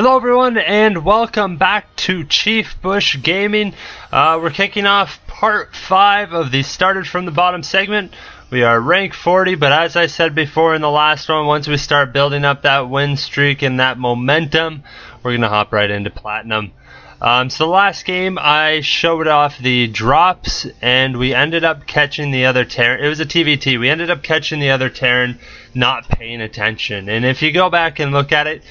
Hello everyone and welcome back to ChiefBush Gaming. We're kicking off part 5 of the started from the bottom segment. We are rank 40, but as I said before in the last one, once we start building up that win streak and that momentum, we're going to hop right into platinum. So the last game I showed off the drops and we ended up catching the other Terran. It was a TVT. We ended up catching the other Terran, not paying attention. And if you go back and look at it,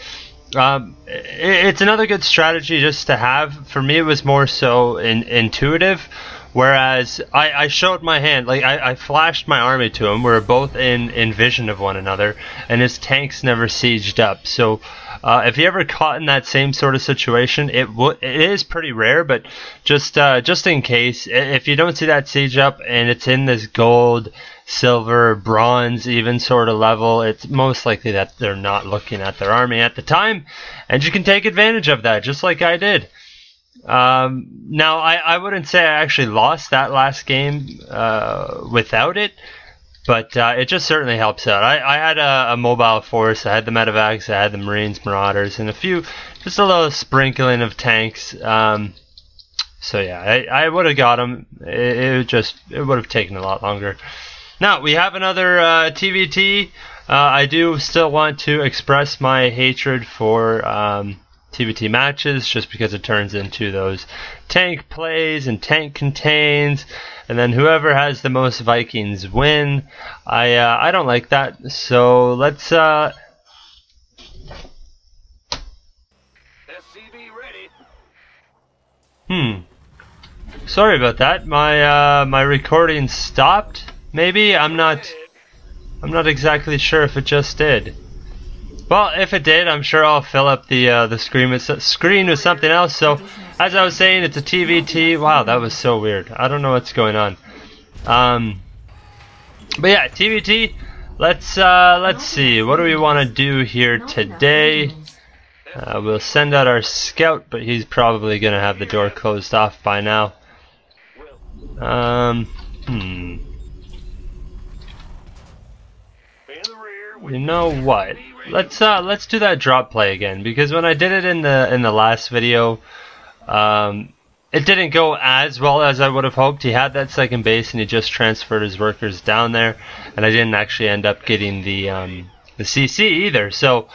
it's another good strategy just to have. For me, it was more so intuitive, whereas I showed my hand, like I flashed my army to him. We were both in vision of one another, and his tanks never sieged up. So if you ever caught in that same sort of situation, it is pretty rare, but just in case, if you don't see that siege up and it's in this gold, silver, bronze even sort of level, it's most likely that they're not looking at their army at the time, and you can take advantage of that just like I did. Now I wouldn't say I actually lost that last game without it, but it just certainly helps out. I had a mobile force, I had the medevacs, I had the marines, marauders, and just a little sprinkling of tanks. So yeah, I would have got them. It would have taken a lot longer. Now, we have another TVT. I do still want to express my hatred for TVT matches, just because it turns into those tank plays and tank contains, and then whoever has the most Vikings win. I don't like that, so let's... SCV ready. Sorry about that. My recording stopped. Maybe I'm not exactly sure if it just did. Well, if it did, I'm sure I'll fill up the screen with something else. So, as I was saying, it's a TVT. Wow, that was so weird. I don't know what's going on. But yeah, TVT. Let's see. What do we want to do here today? We'll send out our scout, but he's probably gonna have the door closed off by now. You know what? Let's do that drop play again, because when I did it in the last video, it didn't go as well as I would have hoped. He had that second base and he just transferred his workers down there, and I didn't actually end up getting the CC either. So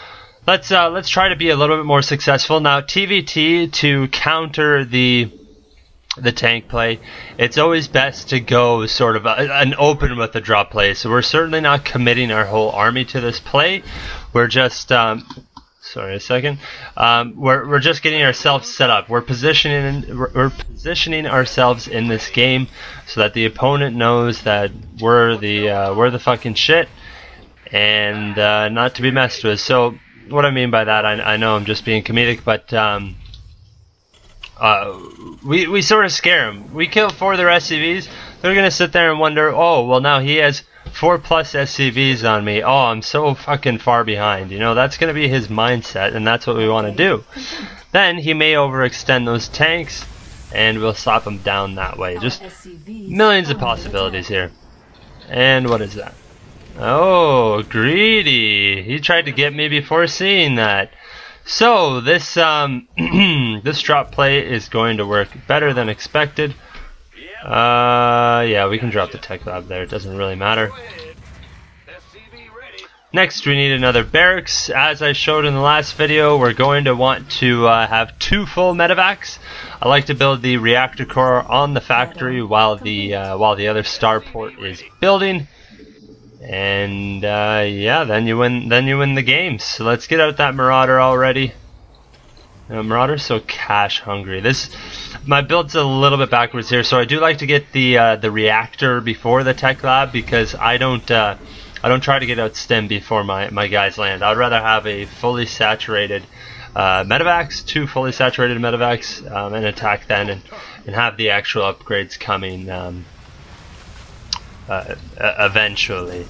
let's try to be a little bit more successful. Now TVT, to counter the tank play, it's always best to go sort of an open with the drop play. So we're certainly not committing our whole army to this play. We're just sorry a second. We're just getting ourselves set up. We're positioning ourselves in this game so that the opponent knows that we're the fucking shit and not to be messed with. So what I mean by that, I know I'm just being comedic, but we sort of scare them. We kill 4 of their SCVs. They're gonna sit there and wonder, oh, well, now he has 4+ SCVs on me. Oh, I'm so fucking far behind. You know, that's gonna be his mindset, and that's what we want to do. Then he may overextend those tanks, and we'll slap him down that way. Just millions of possibilities here. And what is that? Oh, greedy. He tried to get me before seeing that. So this this drop play is going to work better than expected. Yeah, we can drop the tech lab there. It doesn't really matter. Next, we need another barracks. As I showed in the last video, we're going to want to have 2 full medevacs. I like to build the reactor core on the factory while the other starport is building. And yeah, then you win the game. So let's get out that marauder already. Marauder's so cash hungry. My build's a little bit backwards here, so I do like to get the reactor before the tech lab, because I don't try to get out stim before my guys land. I'd rather have a fully saturated medevacs, 2 fully saturated medevacs, and attack then, and have the actual upgrades coming eventually,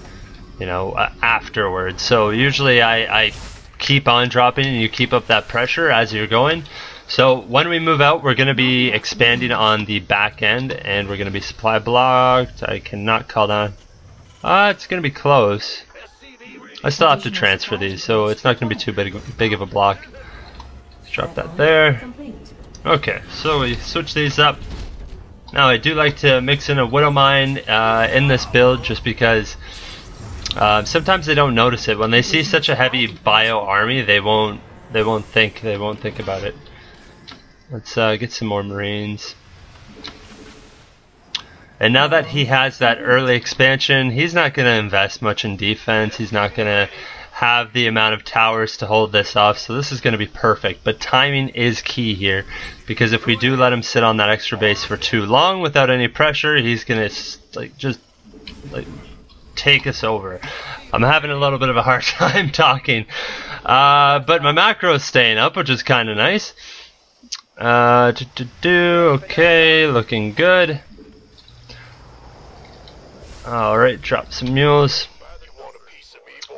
you know, afterwards. So usually I keep on dropping, and you keep up that pressure as you're going. So when we move out, we're going to be expanding on the back end, and we're going to be supply blocked. I cannot call down. It's going to be close. I still have to transfer these, so it's not going to be too big of a block. Drop that there. Okay, so we switch these up. Now I do like to mix in a Widow Mine in this build just because sometimes they don't notice it. When they see such a heavy bio army, they won't think about it. Let's get some more Marines. And now that he has that early expansion, he's not going to invest much in defense. He's not going to have the amount of towers to hold this off, so this is going to be perfect. But timing is key here, because if we do let him sit on that extra base for too long without any pressure, he's going to just take us over. I'm having a little bit of a hard time talking, but my macro is staying up, which is kind of nice. Okay, looking good. Alright, drop some mules.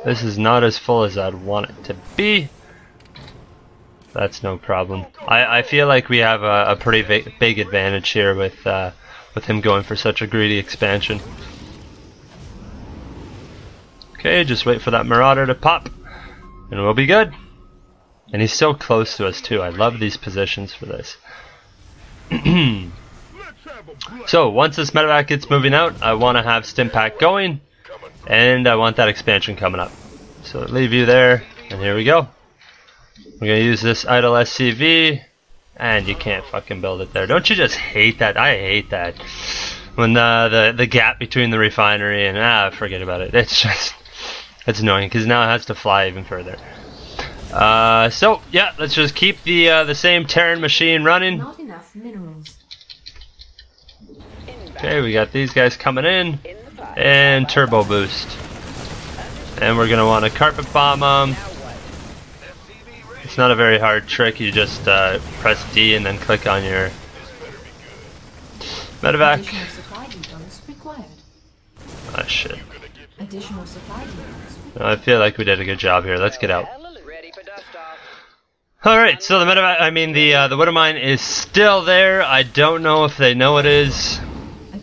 This is not as full as I'd want it to be. That's no problem. I feel like we have a pretty big advantage here with him going for such a greedy expansion. Okay, just wait for that Marauder to pop, and we'll be good. And he's so close to us too. I love these positions for this. So once this medevac gets moving out, I want to have Stimpak going, and I want that expansion coming up. So leave you there, and here we go. We're going to use this idle SCV, and you can't fucking build it there. Don't you just hate that? I hate that. When the gap between the refinery and, forget about it. It's annoying, because now it has to fly even further. So, yeah, let's just keep the same Terran machine running. Not enough minerals. Okay, we got these guys coming in, and turbo boost. And we're going to want to carpet bomb them. It's not a very hard trick, you just press D and then click on your medevac. Ah, shit. I feel like we did a good job here. Let's get out. Alright, so the medevac, the Widow Mine is still there. I don't know if they know it is.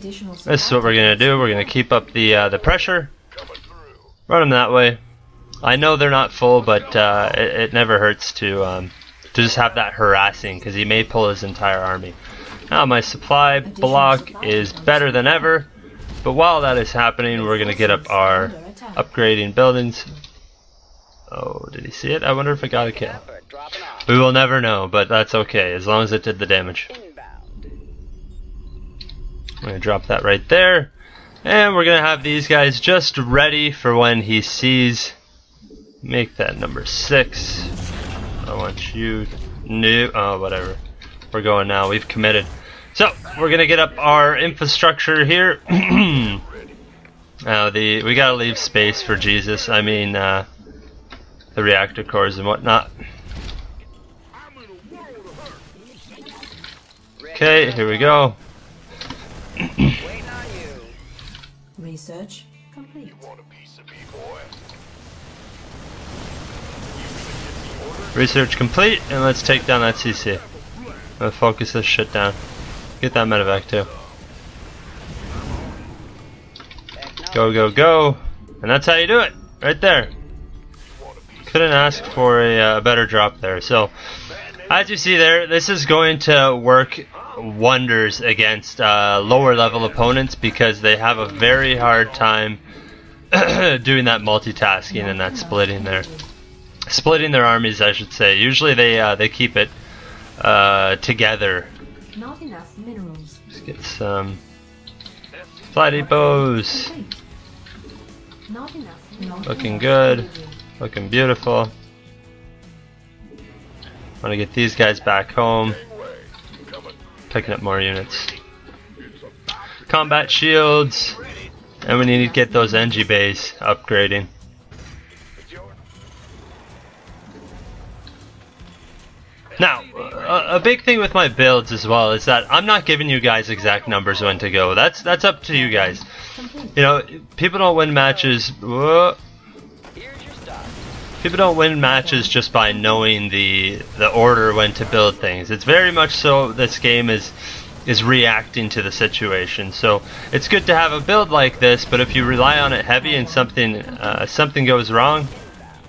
This is what we're going to do. We're going to keep up the pressure. Run them that way. I know they're not full, but it never hurts to just have that harassing, because he may pull his entire army. Now my supply block is better than ever, but while that is happening, we're going to get up our upgrading buildings. Oh, did he see it? I wonder if it got a kill. We will never know, but that's okay, as long as it did the damage. I'm going to drop that right there, and we're going to have these guys just ready for when he sees. Make that number 6. I want you new. Oh, whatever. We're going now. We've committed. So we're gonna get up our infrastructure here. We gotta leave space for Jesus. I mean, the reactor cores and whatnot. Okay, here we go. Research complete. Research complete, and let's take down that CC. Let's focus this shit down. Get that medevac too. Go, go, go. And that's how you do it. Right there. Couldn't ask for a better drop there. So, as you see there, this is going to work wonders against lower level opponents, because they have a very hard time doing that multitasking and that splitting there. Splitting their armies, I should say. Usually they keep it together. Not enough minerals. Let's get some fly depots. Not enough. Looking good. Looking beautiful. Want to get these guys back home. Picking up more units. Combat shields. And we need to get those NG bays upgrading. Now, a big thing with my builds as well is that I'm not giving you guys exact numbers when to go. That's up to you guys. You know, people don't win matches. People don't win matches just by knowing the order when to build things. It's very much so this game is reacting to the situation. So it's good to have a build like this, but if you rely on it heavy and something goes wrong,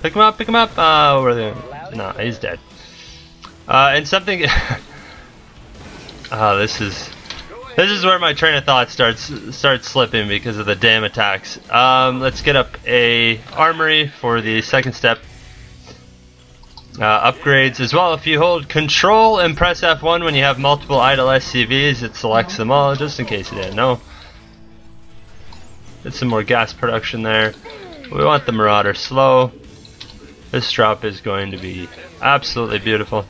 pick him up. No, he's dead. And something. Oh, this is where my train of thought starts slipping because of the damn attacks. Let's get up a armory for the second step. Upgrades as well. If you hold Control and press F1 when you have multiple idle SCVs, it selects them all, just in case you didn't know. Get some more gas production there. We want the Marauder slow. This drop is going to be absolutely beautiful.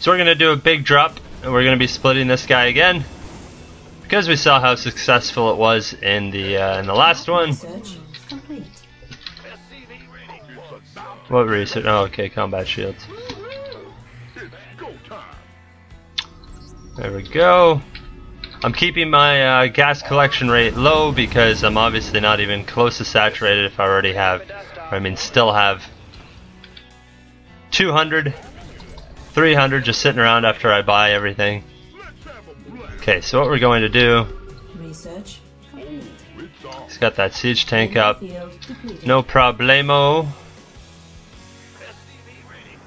So we're going to do a big drop, and we're going to be splitting this guy again, because we saw how successful it was in the last one. Research complete. What research? Oh, okay, combat shields. There we go. I'm keeping my gas collection rate low because I'm obviously not even close to saturated if I already have, or I mean still have 200, 300 just sitting around after I buy everything. Okay, so what we're going to do, Research complete. he's got that siege tank up, Field depleted. no problemo.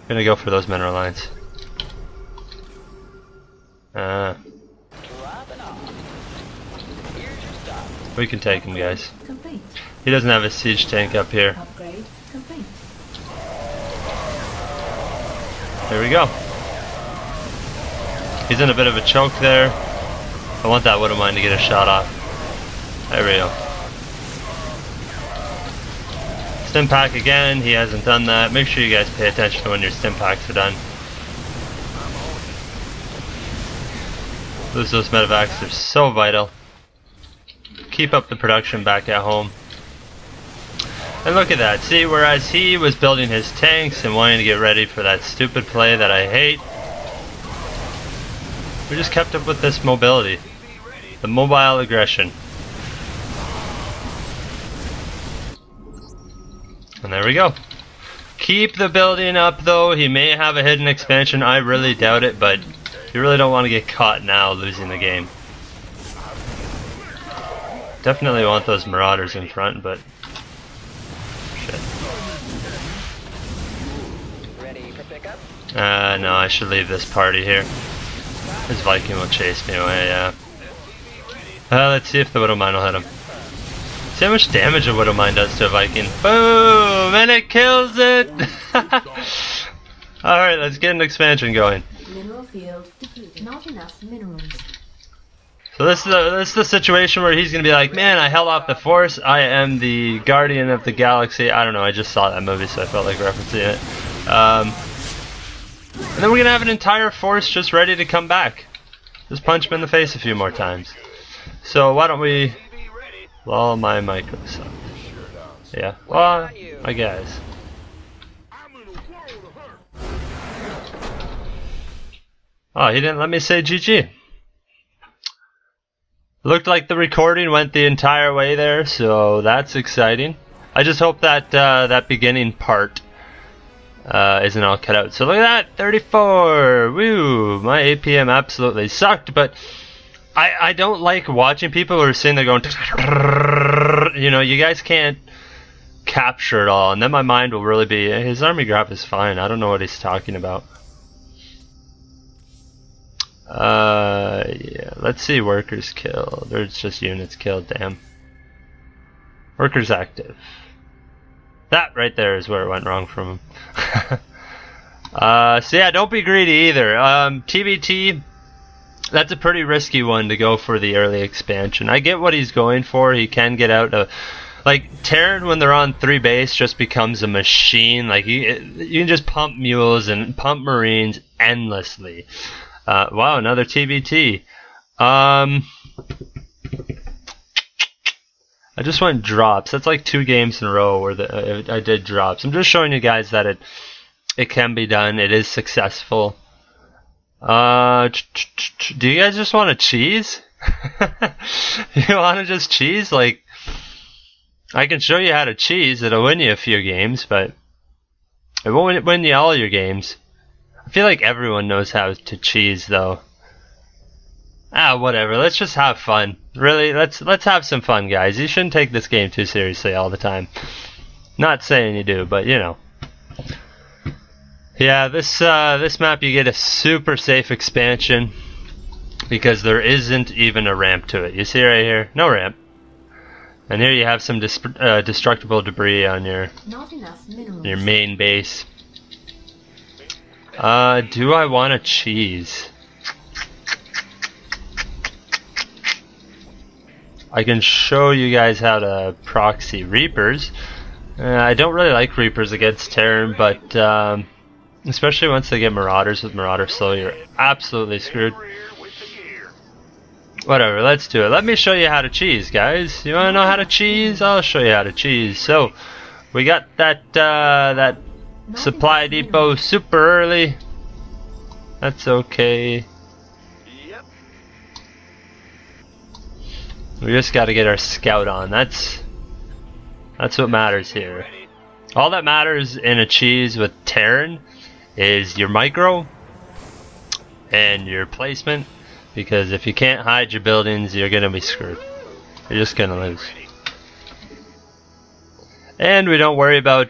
Gonna go for those mineral lines. We can take him, guys. Complete. He doesn't have a siege tank up here. Upgrade complete. There we go. He's in a bit of a choke there. I want that Widow Mine to get a shot off. There we go. Stim pack again, he hasn't done that. Make sure you guys pay attention to when your stim packs are done. Those medevacs are so vital. Keep up the production back at home. And look at that, see, whereas he was building his tanks and wanting to get ready for that stupid play that I hate, we just kept up with this mobility. The mobile aggression. And there we go. Keep the building up though. He may have a hidden expansion. I really doubt it, but you really don't want to get caught now losing the game. Definitely want those Marauders in front, but shit. Ready for pickup? No, I should leave this party here. This Viking will chase me away, yeah. Let's see if the Widow Mine will hit him. See how much damage a Widow Mine does to a Viking. Boom! And it kills it! Alright, let's get an expansion going. Mineral field depleted. Not enough minerals. So this is the situation where he's going to be like, man, I held off the Force. I am the Guardian of the Galaxy. I don't know, I just saw that movie, so I felt like referencing it. And then we're going to have an entire Force just ready to come back. Just punch him in the face a few more times. So why don't we... Well, my mic looks up. Yeah, well, I guess. Oh, he didn't let me say GG. Looked like the recording went the entire way there, so that's exciting. I just hope that that beginning part isn't all cut out. So look at that, 34! Woo! My APM absolutely sucked, but I don't like watching people who are sitting there going, you know, you guys can't capture it all, and then my mind will really be, his army graph is fine, I don't know what he's talking about. Yeah, let's see workers killed. There's just units killed, damn. Workers active. That right there is where it went wrong from him. So yeah, don't be greedy either. TBT, that's a pretty risky one to go for the early expansion. I get what he's going for. He can get out of... Like, Terran, when they're on 3 base, just becomes a machine. Like, you can just pump mules and pump marines endlessly. Wow, another TBT. I just went drops. That's like 2 games in a row where I did drops. I'm just showing you guys that it can be done. It is successful. Do you guys just want to cheese? You want to just cheese? Like, I can show you how to cheese. It'll win you a few games, but it won't win you all your games. I feel like everyone knows how to cheese, though. Whatever. Let's just have fun. Really, let's have some fun, guys. You shouldn't take this game too seriously all the time. Not saying you do, but you know. Yeah, this map you get a super safe expansion because there isn't even a ramp to it. You see right here, no ramp. And here you have some destructible debris on your main base. Do I want a cheese? I can show you guys how to proxy Reapers. I don't really like Reapers against Terran, but especially once they get Marauders with Marauder Slow, you're absolutely screwed. Whatever, let's do it. Let me show you how to cheese, guys. You wanna know how to cheese? I'll show you how to cheese. So, we got that supply depot super early. That's okay. We just gotta get our scout on. That's what matters here. All that matters in a cheese with Terran is your micro and your placement, because if you can't hide your buildings, you're gonna be screwed. You're just gonna lose. And we don't worry about,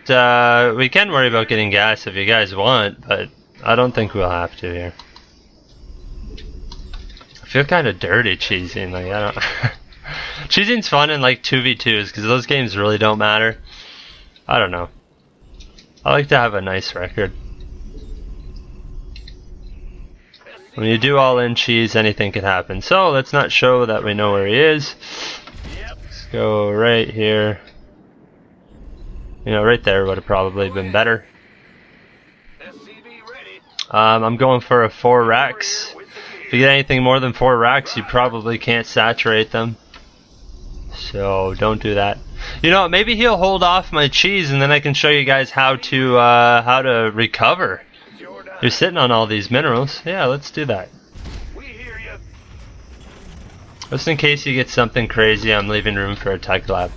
we can worry about getting gas if you guys want, but I don't think we'll have to here. I feel kind of dirty cheesing, like I don't... Cheesing's fun in like 2v2s because those games really don't matter. I don't know. I like to have a nice record. When you do all in cheese, anything can happen. So let's not show that we know where he is. Let's go right here. You know, right there would have probably been better. I'm going for a 4 racks. If you get anything more than 4 racks, you probably can't saturate them. So don't do that. You know, maybe he'll hold off my cheese, and then I can show you guys how to recover. You're sitting on all these minerals. Yeah, let's do that. Just in case you get something crazy, I'm leaving room for a tech lab.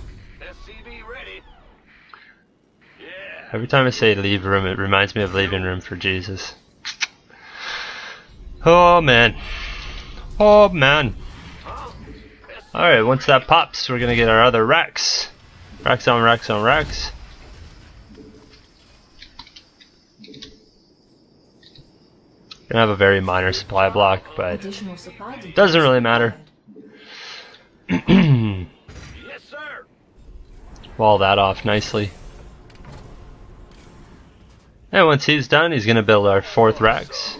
Every time I say leave room, it reminds me of leaving room for Jesus. Oh man. Oh man. Alright, once that pops, we're gonna get our other racks. Racks on racks on racks. Gonna have a very minor supply block, but doesn't really matter. Wall that off nicely. And once he's done, he's gonna build our 4th racks.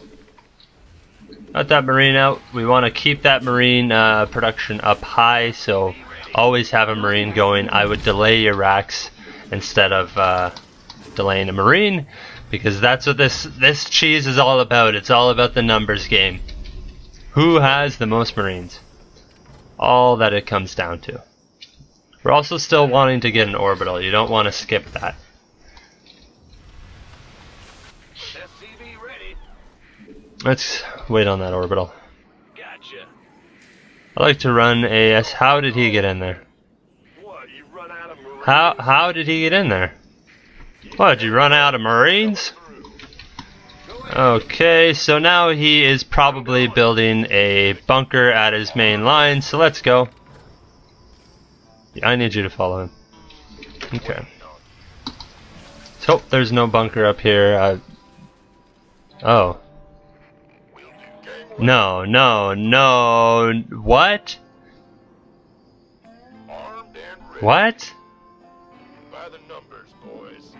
Got that marine out. We want to keep that marine production up high, so always have a marine going. I would delay your racks instead of delaying a marine, because that's what this cheese is all about. It's all about the numbers game. Who has the most marines? All that it comes down to. We're also still wanting to get an orbital. You don't want to skip that. Let's wait on that orbital. Gotcha. I like to run AS. How did he get in there? What, you run out of Marines? How did he get in there? What, did you run out of Marines? Okay, so now he is probably building a bunker at his main line, so let's go. Yeah, I need you to follow him. Okay. Let's hope there's no bunker up here. Oh. No, no, no. What? What? By the numbers, boys.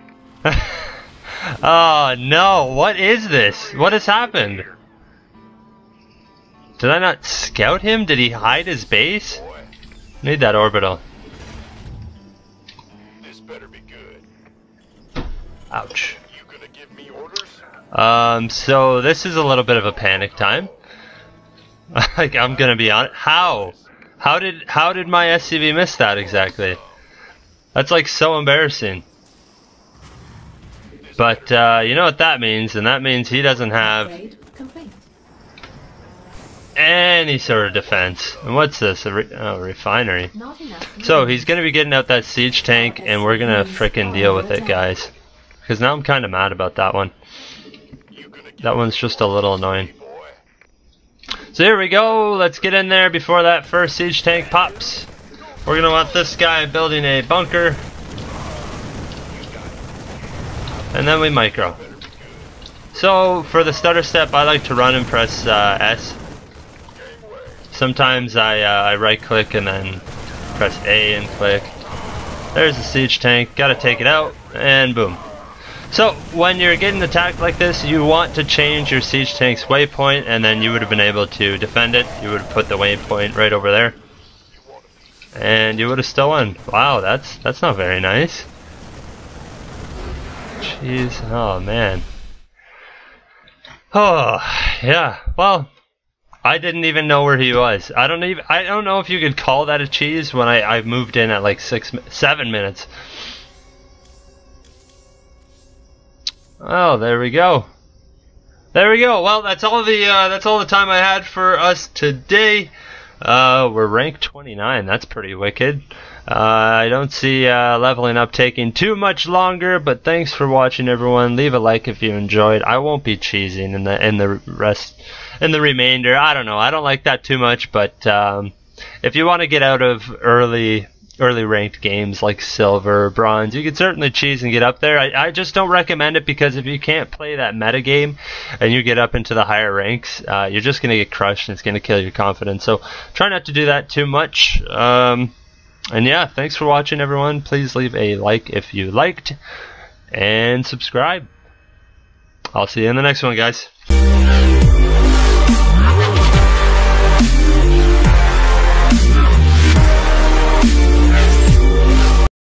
Oh no, what is this? What has happened? Did I not scout him? Did he hide his base? Need that orbital. This better be good. Ouch. You gonna give me orders? So this is a little bit of a panic time. Like, I'm gonna be honest. How did my SCV miss that exactly? That's like so embarrassing. But you know what that means, and that means he doesn't have any sort of defense. And what's this? A refinery. So he's gonna be getting out that siege tank, and we're gonna frickin' deal with it, guys. Because now I'm kind of mad about that one. That one's just a little annoying. So here we go. Let's get in there before that first siege tank pops. We're gonna want this guy building a bunker. And then we micro. So for the stutter step, I like to run and press S. Sometimes I right click and then press A and click. There's the siege tank, gotta take it out, and boom. So when you're getting attacked like this, you want to change your siege tank's waypoint, and then you would have been able to defend it. You would have put the waypoint right over there, and you would have still won. Wow, that's not very nice. Jeez, oh man. Oh yeah, well, I didn't even know where he was. I don't know if you could call that a cheese when I moved in at like 7 minutes. Oh, there we go. There we go. Well, that's all the time I had for us today. We're ranked 29. That's pretty wicked. I don't see leveling up taking too much longer, but thanks for watching, everyone. Leave a like if you enjoyed. I won't be cheesing in the remainder. I don't know. I don't like that too much, but if you want to get out of early ranked games like silver, bronze, you can certainly cheese and get up there. I just don't recommend it, because if you can't play that meta game and you get up into the higher ranks, you're just going to get crushed and it's going to kill your confidence. So try not to do that too much. And yeah, thanks for watching, everyone. Please leave a like if you liked, and subscribe. I'll see you in the next one, guys.